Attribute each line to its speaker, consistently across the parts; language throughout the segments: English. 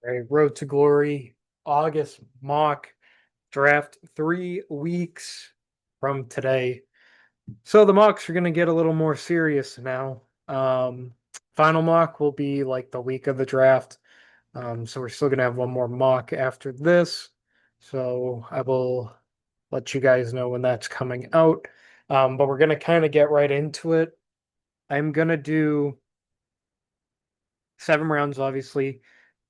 Speaker 1: Right, Road to Glory, August mock draft 3 weeks from today. So the mocks are going to get a little more serious now. Final mock will be like the week of the draft. So we're still going to have one more mock after this. So I will let you guys know when that's coming out. But we're going to kind of get right into it. I'm going to do 7 rounds, obviously.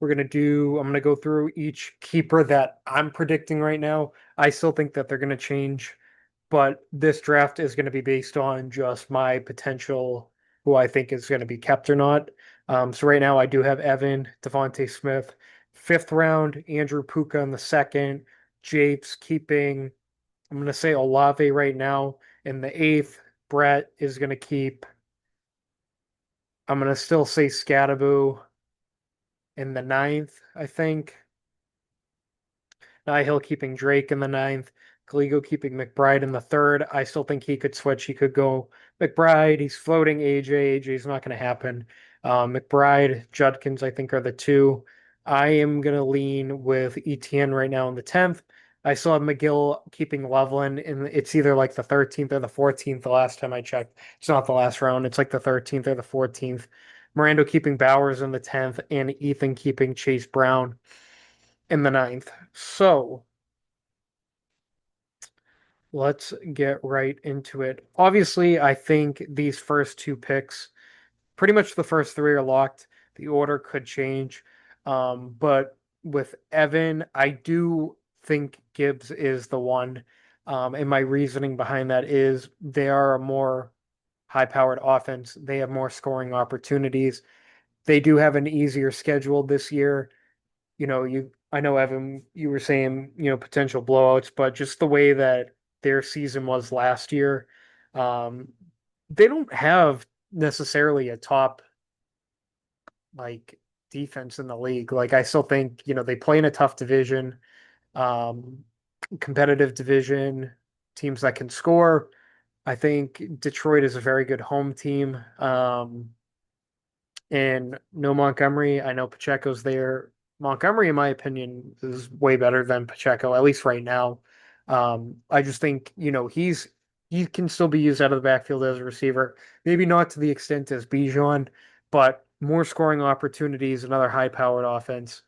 Speaker 1: I'm gonna go through each keeper that I'm predicting right now. I still think that they're gonna change, but this draft is gonna be based on just my potential, who I think is gonna be kept or not. So right now I do have Evan, Devontae Smith, 5th round, Andrew Puka in the second, Japes keeping, I'm gonna say Olave right now in the eighth. Brett is gonna keep, I'm gonna still say Scattaboo in the ninth, I think. Hill keeping Drake in the ninth. Kaligo keeping McBride in the third. I still think he could switch. He could go McBride. He's floating AJ. AJ's not going to happen. McBride, Judkins, I think, are the two. I am going to lean with ETN right now in the 10th. I still have McGill keeping Loveland, and it's either like the 13th or the 14th the last time I checked. It's not the last round, it's like the 13th or the 14th. Miranda keeping Bowers in the 10th, and Ethan keeping Chase Brown in the ninth. So let's get right into it. Obviously, I think these first two picks, pretty much the first three are locked. The order could change. But with Evan, I do think Gibbs is the one. And my reasoning behind that is they are a more high-powered offense. They have more scoring opportunities. They do have an easier schedule this year. I know Evan, you were saying, potential blowouts, but just the way that their season was last year, um, they don't have necessarily a top like defense in the league. Like I still think, they play in a tough division, um, competitive division, teams that can score. I think Detroit is a very good home team. And no Montgomery. I know Pacheco's there. Montgomery, in my opinion, is way better than Pacheco, at least right now. I just think, he can still be used out of the backfield as a receiver. Maybe not to the extent as Bijan, but more scoring opportunities, another high-powered offense.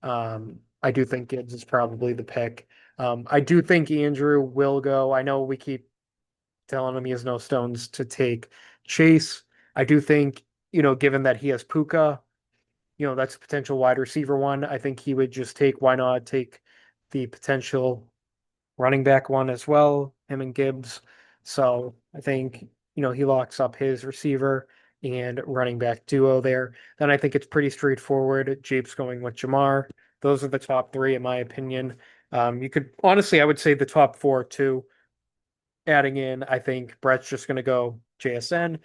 Speaker 1: I do think Gibbs is probably the pick. I do think Andrew will go. I know we keep telling him he has no stones to take Chase. I do think, given that he has Puka, that's a potential wide receiver one. I think he would just take, why not take the potential running back one as well, him and Gibbs. So I think, he locks up his receiver and running back duo there. Then I think it's pretty straightforward. Japes going with Jamar. Those are the top three, in my opinion. You could honestly, I would say the top four too. Adding in, I think Brett's just going to go JSN.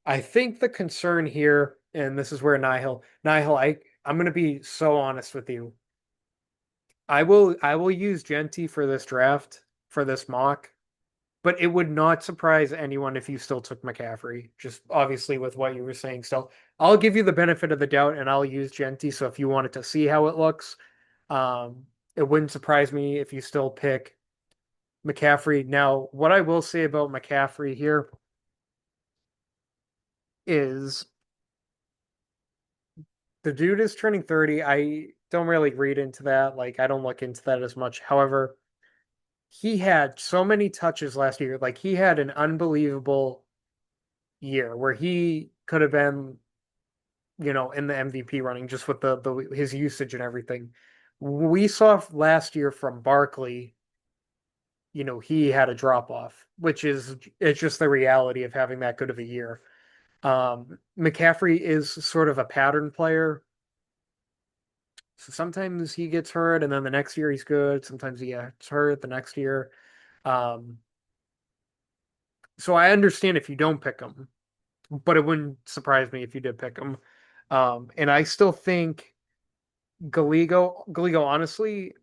Speaker 1: I think the concern here, and this is where Nihil, I'm going to be so honest with you. I will use Genty for this draft, for this mock, but it would not surprise anyone if you still took McCaffrey, just obviously with what you were saying. So I'll give you the benefit of the doubt and I'll use Genty. So if you wanted to see how it looks, it wouldn't surprise me if you still pick McCaffrey. Now, what I will say about McCaffrey here is the dude is turning 30. I don't really read into that. Like, I don't look into that as much. However, he had so many touches last year. Like, he had an unbelievable year where he could have been, in the MVP running just with the his usage and everything. We saw last year from Barkley, he had a drop off, which is it's just the reality of having that good of a year. McCaffrey is sort of a pattern player. So sometimes he gets hurt, and then the next year he's good. Sometimes he gets hurt the next year. Um, so I understand if you don't pick him, but it wouldn't surprise me if you did pick him. And I still think Galigo, honestly,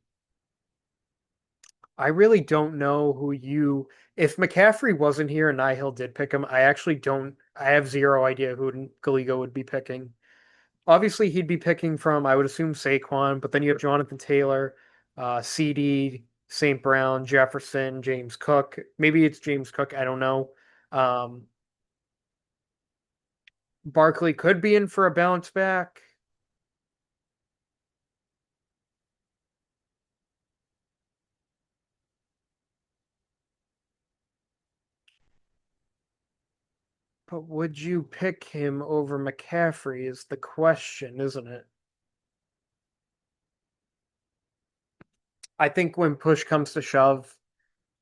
Speaker 1: I really don't know who you. If McCaffrey wasn't here and Nihil did pick him, I actually don't. I have zero idea who Galigo would be picking. obviously he'd be picking from, I would assume, Saquon, but then you have Jonathan Taylor, CD, St. Brown, Jefferson, James Cook. Maybe it's James Cook, I don't know. Um, Barkley could be in for a bounce back, but would you pick him over McCaffrey is the question, isn't it? I think when push comes to shove,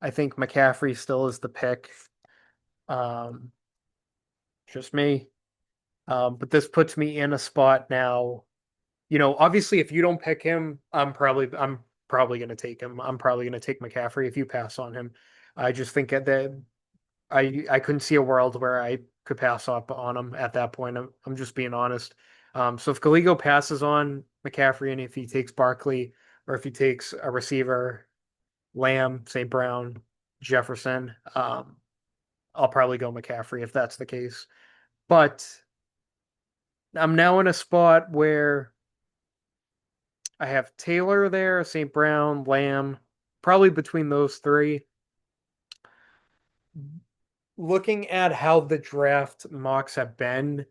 Speaker 1: I think McCaffrey still is the pick. Um, just me. But this puts me in a spot now. Obviously, if you don't pick him, I'm probably going to take him. I'm probably going to take McCaffrey if you pass on him. I just think that I couldn't see a world where I could pass up on him at that point. I'm just being honest. So if Gallego passes on McCaffrey and if he takes Barkley or if he takes a receiver, Lamb, St. Brown, Jefferson, I'll probably go McCaffrey if that's the case. But I'm now in a spot where I have Taylor there, St. Brown, Lamb, probably between those three. Looking at how the draft mocks have been,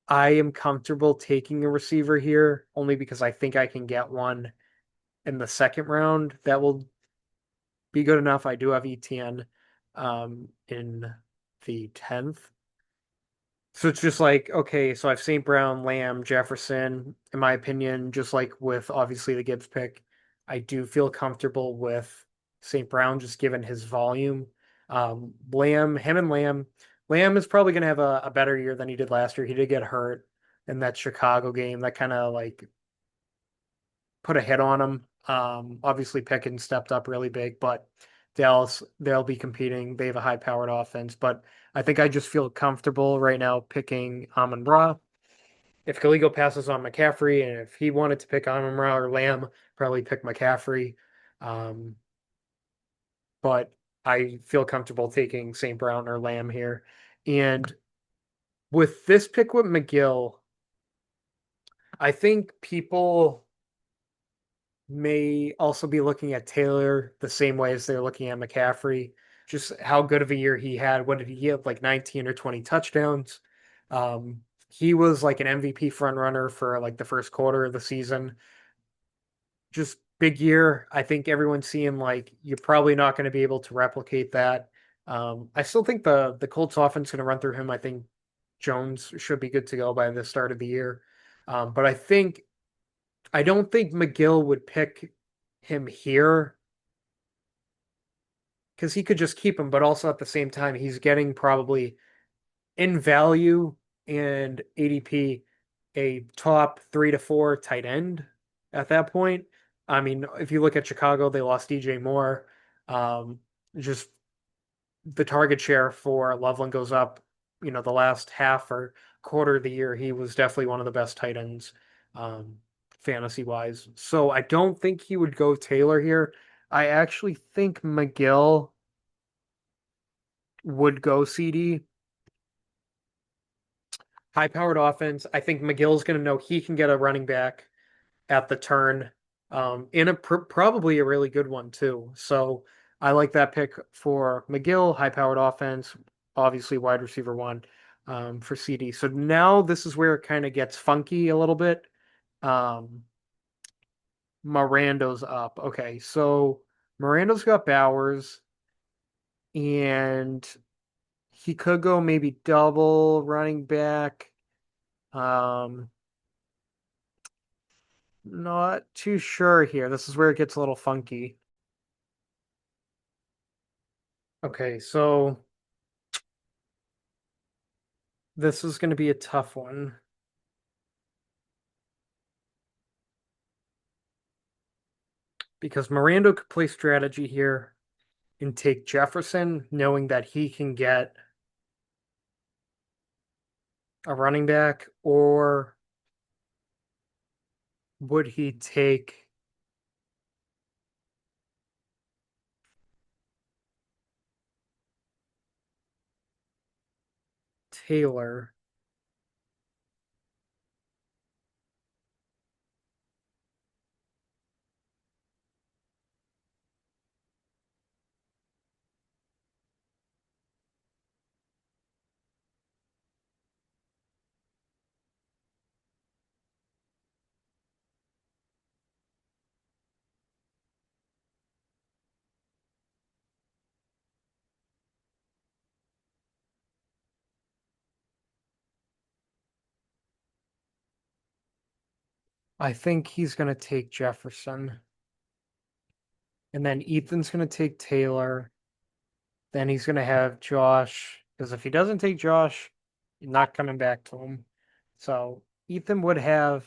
Speaker 1: I am comfortable taking a receiver here only because I think I can get one in the second round that will be good enough. I do have ETN in the 10th. So it's just like, okay, so I've St. Brown, Lamb, Jefferson. In my opinion, just like with obviously the Gibbs pick, I do feel comfortable with St. Brown just given his volume. Him and Lamb is probably going to have a better year than he did last year. He did get hurt in that Chicago game. That kind of like put a hit on him. Obviously Pickens stepped up really big, but Dallas, they'll be competing. They have a high powered offense, but I think I just feel comfortable right now picking Amon Ra. If Gallego passes on McCaffrey, and if he wanted to pick Amon Ra or Lamb, probably pick McCaffrey. Um, but I feel comfortable taking St. Brown or Lamb here. And with this pick with McGill, I think people may also be looking at Taylor the same way as they're looking at McCaffrey. Just how good of a year he had. What did he have? Like 19 or 20 touchdowns. Um, he was like an MVP front runner for like the first quarter of the season. Just big year. I think everyone's seeing like you're probably not going to be able to replicate that. I still think the Colts offense is going to run through him. I think Jones should be good to go by the start of the year. But I don't think McGill would pick him here because he could just keep him, but also at the same time, he's getting probably in value and ADP a top 3 to 4 tight end at that point. I mean, if you look at Chicago, they lost DJ Moore. Um, just the target share for Loveland goes up. The last half or quarter of the year, he was definitely one of the best tight ends, um, fantasy wise. So I don't think he would go Taylor here. I actually think McGill would go CD. High powered offense. I think McGill's going to know he can get a running back at the turn, in probably a really good one too. So I like that pick for McGill. High powered offense, obviously wide receiver one, for CD. So now this is where it kind of gets funky a little bit. Um, Mirando's up. Okay, so Mirando's got Bowers, and he could go maybe double running back. Um, Not too sure here. This is where it gets a little funky. Okay, so this is going to be a tough one because Miranda could play strategy here and take Jefferson, knowing that he can get a running back, or would he take Taylor? I think he's gonna take Jefferson. And then Ethan's gonna take Taylor. Then he's gonna have Josh. Because if he doesn't take Josh, you're not coming back to him. So Ethan would have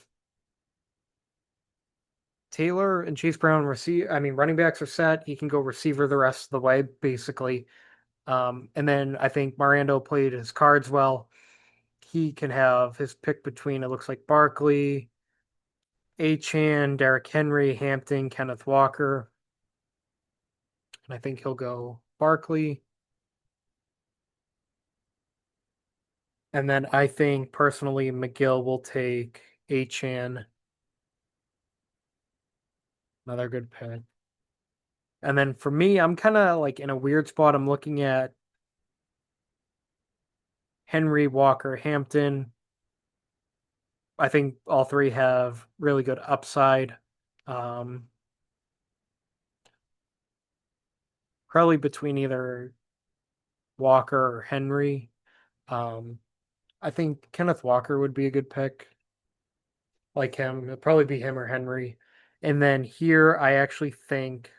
Speaker 1: Taylor and Chase Brown receive. I mean, running backs are set. He can go receiver the rest of the way, basically. And then I think Miranda played his cards well. He can have his pick between it looks like Barkley, Achan, Derrick Henry, Hampton, Kenneth Walker, and I think he'll go Barkley. And then I think personally McGill will take Achan, another good pick. And then for me, I'm kind of like in a weird spot. I'm looking at Henry, Walker, Hampton. I think all three have really good upside. Um, Probably between either Walker or Henry. Um, I think Kenneth Walker would be a good pick. Like him, it'd probably be him or Henry. And then here, I actually think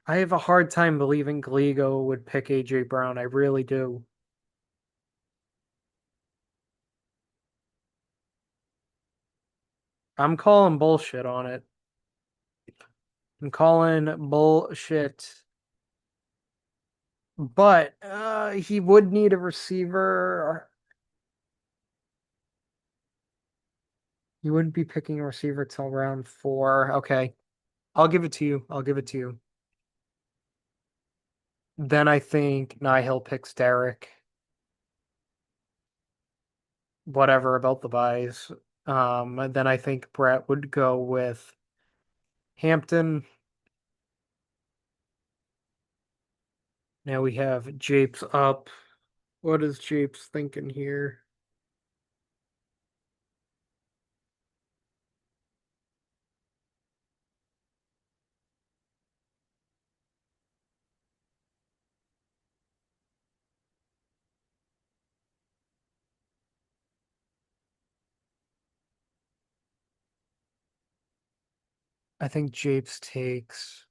Speaker 1: I have a hard time believing Gligo would pick AJ Brown. I really do. I'm calling bullshit on it. I'm calling bullshit. But he would need a receiver. You wouldn't be picking a receiver till round 4. Okay. I'll give it to you. I'll give it to you. Then I think Nihil picks Derek. Whatever about the buys. And then I think Brett would go with Hampton. Now we have Japes up. What is Japes thinking here? I think Japes takes.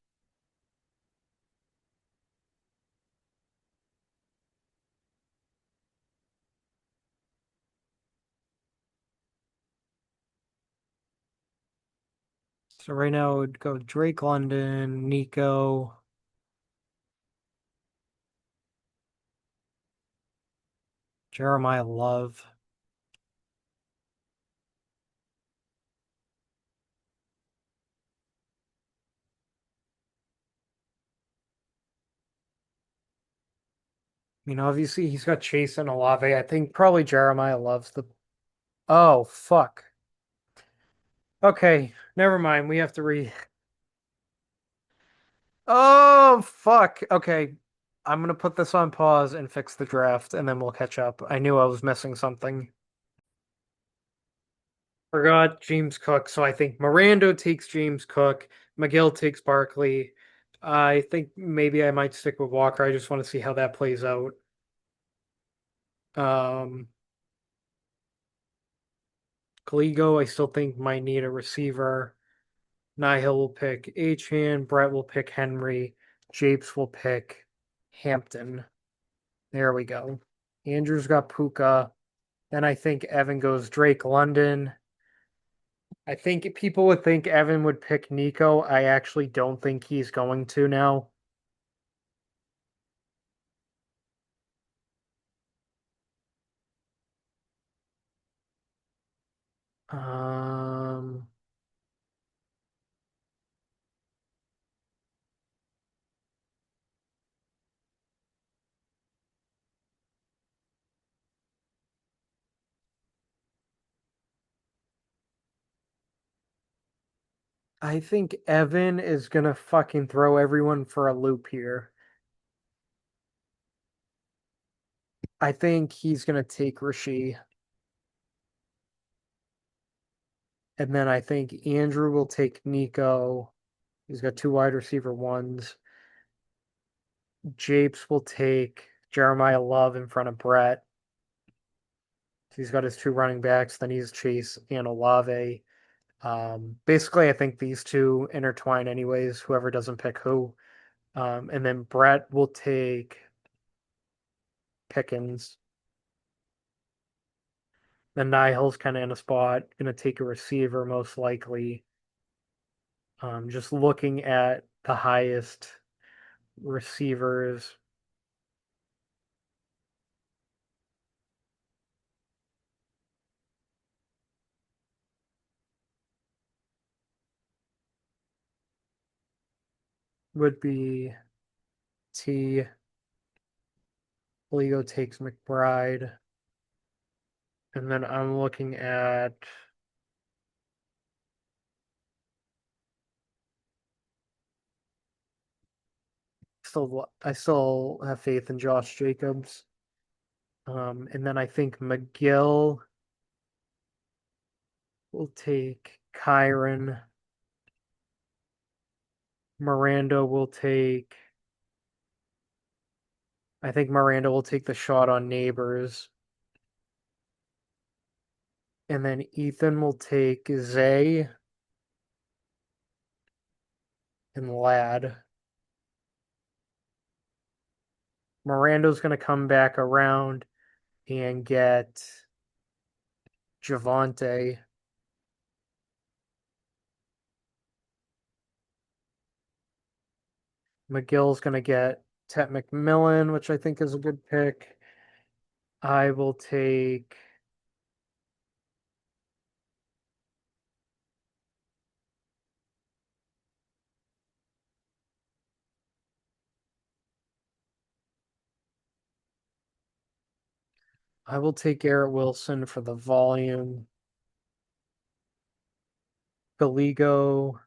Speaker 1: So right now it would go Drake London, Nico, Jeremiah Love. I mean, obviously he's got Chase and Olave. I think probably Jeremiah loves the. Oh, fuck. Okay, never mind. We have to re. Oh, fuck. Okay. I'm gonna put this on pause and fix the draft, and then we'll catch up. I knew I was missing something. Forgot James Cook, so I think Miranda takes James Cook, McGill takes Barkley. I think maybe I might stick with Walker. I just want to see how that plays out. Um, Gligo, I still think might need a receiver. Nihil will pick Achan, Brett will pick Henry, Japes will pick Hampton. There we go. Andrew's got Puka. Then I think Evan goes Drake London. I think people would think Evan would pick Nico. I actually don't think he's going to now. Um, I think Evan is gonna fucking throw everyone for a loop here. I think he's gonna take Rasheed, and then I think Andrew will take Nico. He's got two wide receiver ones. Japes will take Jeremiah Love in front of Brett. He's got his two running backs. Then he's Chase and Olave. Basically, I think these two intertwine anyways, whoever doesn't pick who. And then Brett will take Pickens. Then Nihil's kind of in a spot, going to take a receiver most likely. Just looking at the highest receivers. Would be T. Lego takes McBride. And then I'm looking at I still have faith in Josh Jacobs. And then I think McGill will take Kyron. Miranda will take I think Miranda will take the shot on Neighbors. And then Ethan will take Zay and Lad. Miranda's going to come back around and get Javante. McGill's going to get Tet McMillan, which I think is a good pick. I will take Garrett Wilson for the volume. Galigo.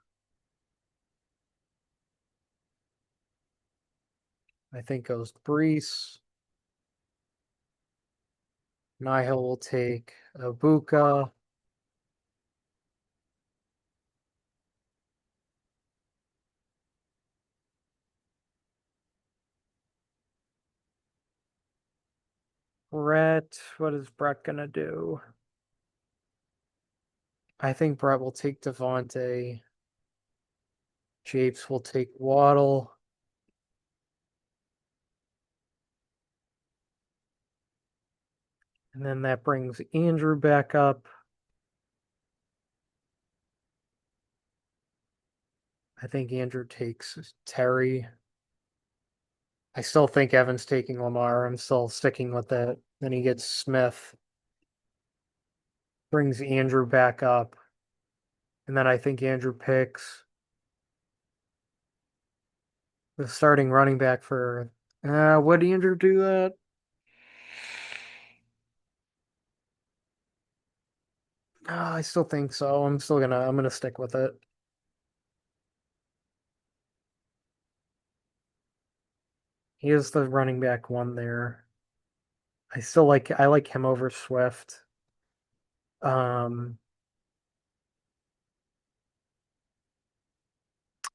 Speaker 1: I think goes Brees. Nihil will take Abuka. Brett, what is Brett gonna do? I think Brett will take Devontae. Japes will take Waddle. And then that brings Andrew back up. I think Andrew takes Terry. I still think Evan's taking Lamar. I'm still sticking with that. Then he gets Smith. Brings Andrew back up. And then I think Andrew picks the starting running back for. Would Andrew do that? I still think so. I'm gonna stick with it. He is the running back one there. I like him over Swift. Um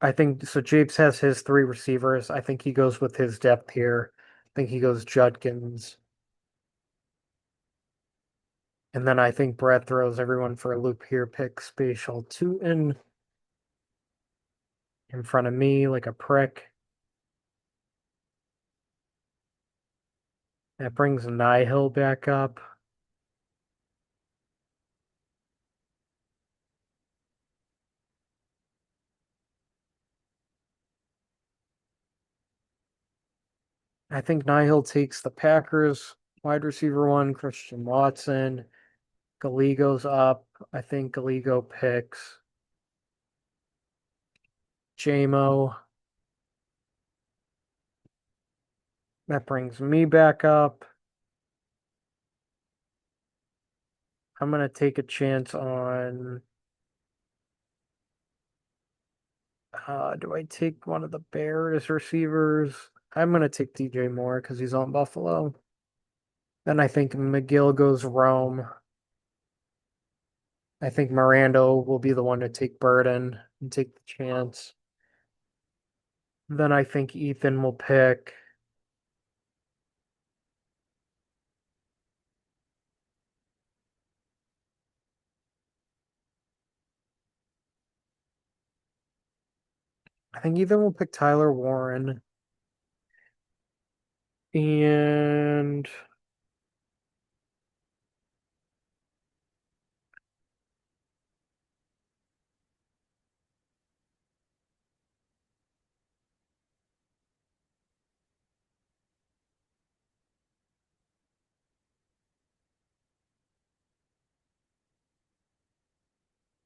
Speaker 1: I think so Japes has his three receivers. I think he goes with his depth here. I think he goes Judkins. And then I think Brett throws everyone for a loop here, picks Spatial two in front of me like a prick. That brings Nihil back up. I think Nihil takes the Packers wide receiver one, Christian Watson. Galigo's up. I think Galigo picks JMO. That brings me back up. I'm going to take a chance on. Do I take one of the Bears receivers? I'm going to take DJ Moore because he's on Buffalo. Then I think McGill goes Rome. I think Miranda will be the one to take Burden and take the chance. Then I think Ethan will pick I think Ethan will pick Tyler Warren. And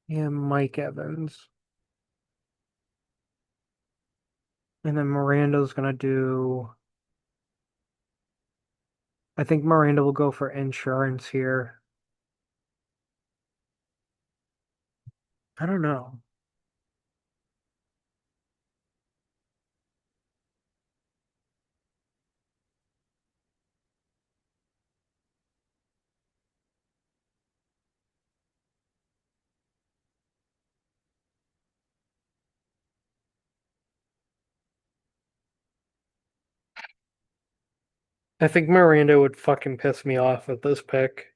Speaker 1: Mike Evans. And then Miranda's gonna do. I think Miranda will go for insurance here. I don't know. I think Miranda would fucking piss me off with this pick.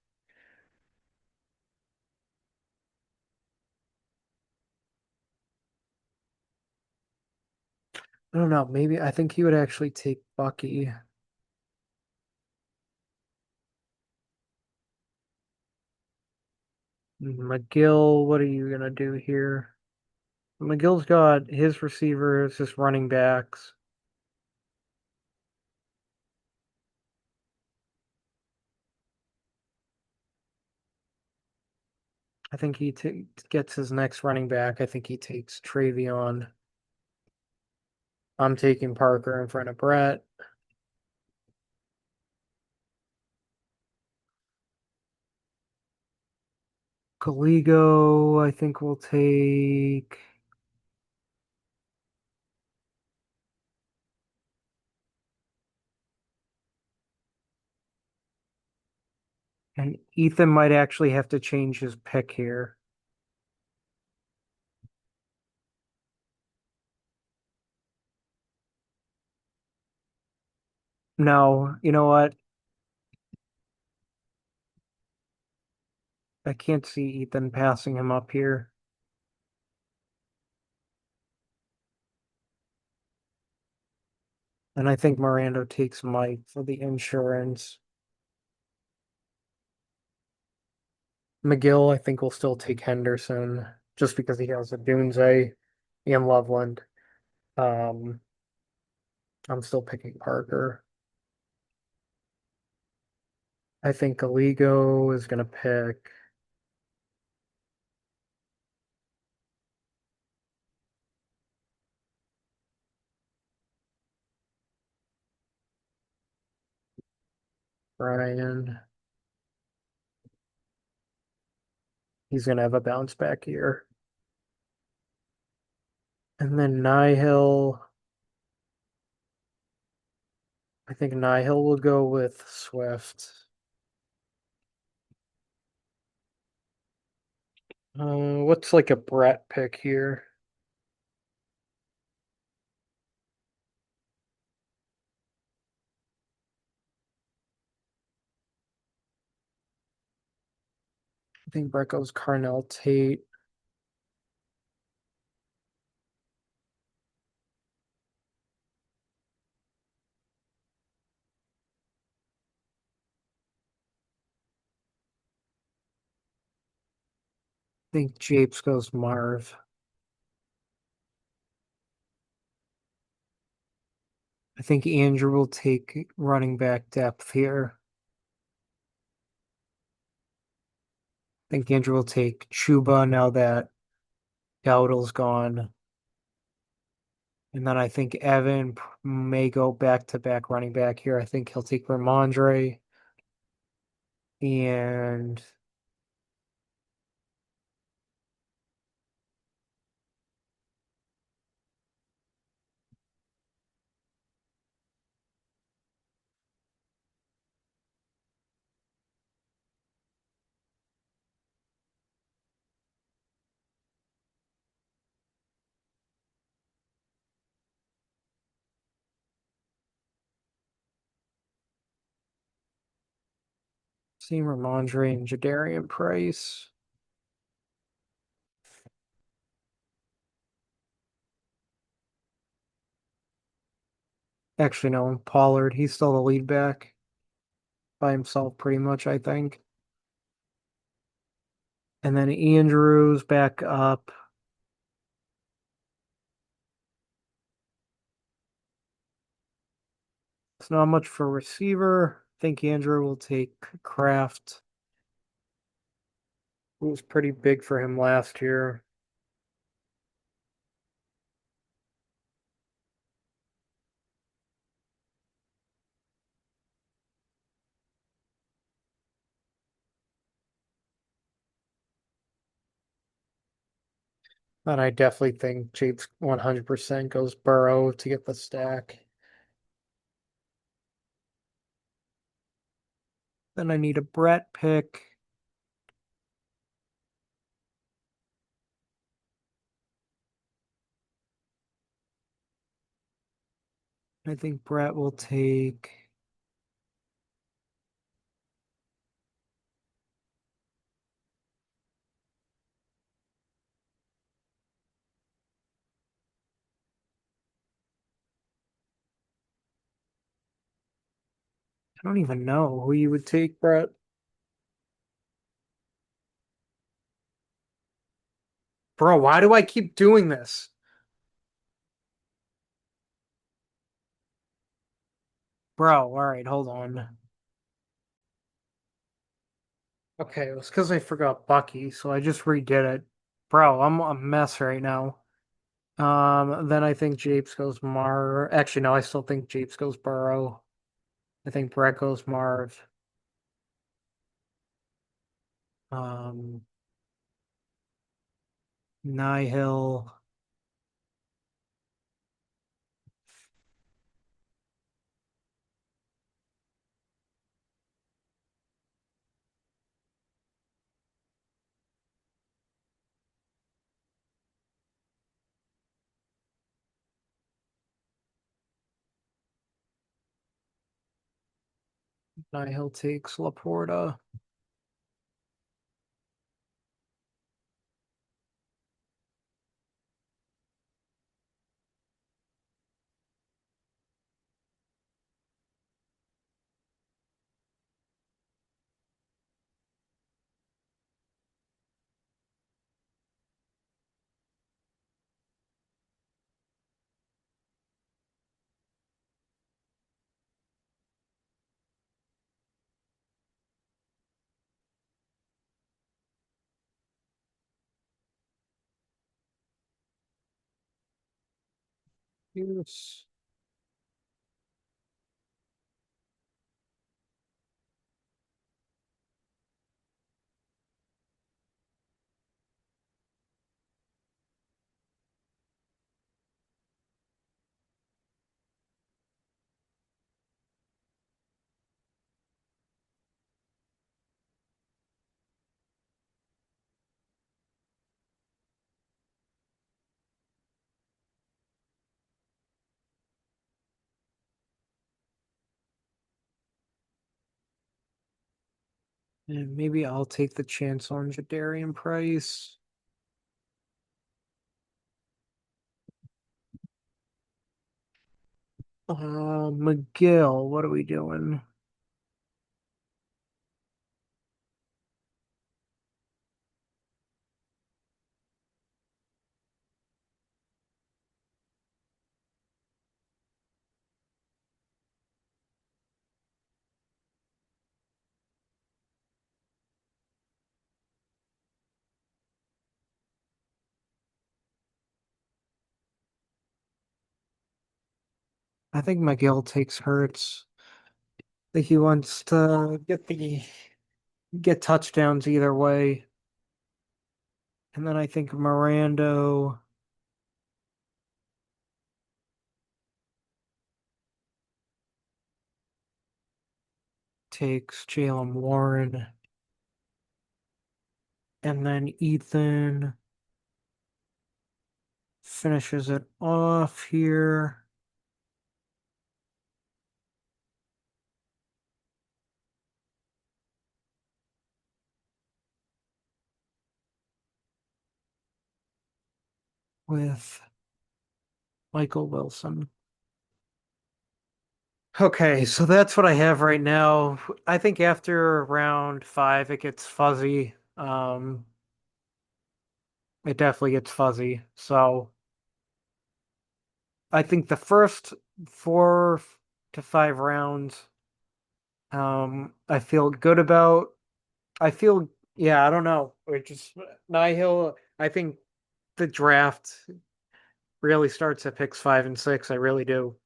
Speaker 1: I don't know. Maybe I think he would actually take Bucky. McGill, what are you gonna do here? McGill's got his receivers, his running backs. I think he gets his next running back. I think he takes Travion. I'm taking Parker in front of Brett. Caligo, I think we'll take. And Ethan might actually have to change his pick here. No, you know what? I can't see Ethan passing him up here. And I think Miranda takes Mike for the insurance. McGill, I think, will still take Henderson just because he has a Dunze and Loveland. Um, I'm still picking Parker. I think Aligo is going to pick. Brian. He's going to have a bounce back year. And then Nihil. I think Nihil will go with Swift. What's like a Brett pick here? I think Brett goes Carnell Tate. I think Japes goes Marv. I think Andrew will take running back depth here. I think Andrew will take Chuba now that Dowdle's gone. And then I think Evan may go back to back running back here. I think he'll take Ramondre and see Ramondre and Jadarian Price. Actually, no, Pollard. He's still the lead back by himself, pretty much, I think. And then Andrews back up. It's not much for receiver. I think Andrew will take Kraft, who was pretty big for him last year. And I definitely think Japes 100% goes Burrow to get the stack. Then I need a Brett pick. I think Brett will take. I don't even know who you would take, Brett. Bro, why do I keep doing this? Bro, all right, hold on. Okay, it was because I forgot Bucky, so I just redid it. Bro, I'm a mess right now. Then I think Japes goes Mar. Actually, no, I still think Japes goes Burrow. I think Brett goes Marv. Um, Nihil. Nihil takes Laporta. Yes. And maybe I'll take the chance on Jadarian Price. McGill, what are we doing? I think McGill takes Hurts. I think he wants to get touchdowns either way. And then I think Mirando takes Jalen Warren. And then Ethan finishes it off here with Michael Wilson. Okay, so that's what I have right now. I think after round five, it gets fuzzy. It definitely gets fuzzy. So I think the first 4 to 5 rounds, I feel good about. I feel, yeah, I don't know. It just Nihil. I think the draft really starts at picks 5 and 6. I really do.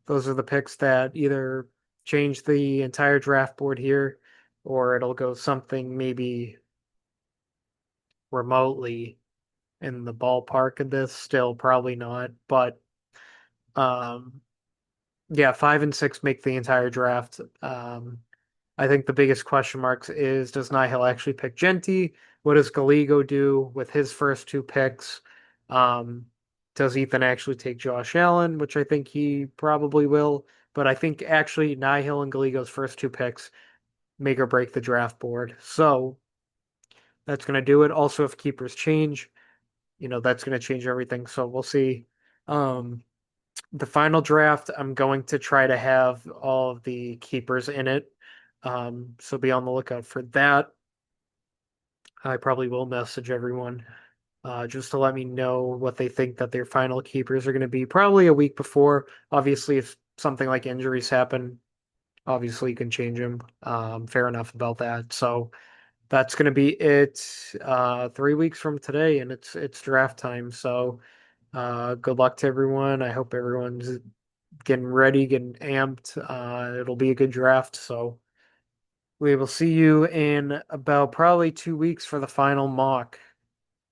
Speaker 1: Those are the picks that either change the entire draft board here, or it'll go something maybe remotely in the ballpark of this. Still, probably not, but um, yeah, 5 and 6 make the entire draft. I think the biggest question marks is does Nihil actually pick Genti? What does Galigo do with his first two picks? Um, does Ethan actually take Josh Allen, which I think he probably will? But I think actually Nihil and Galigo's first two picks make or break the draft board. So that's going to do it. Also, if keepers change, that's going to change everything. So we'll see. Um, the final draft, I'm going to try to have all of the keepers in it. So be on the lookout for that. I probably will message everyone just to let me know what they think that their final keepers are going to be. Probably a week before. Obviously, if something like injuries happen, obviously you can change them. Fair enough about that. So that's going to be it. 3 weeks from today, and it's draft time. So good luck to everyone. I hope everyone's getting ready, getting amped. It'll be a good draft. So we will see you in about probably 2 weeks for the final mock.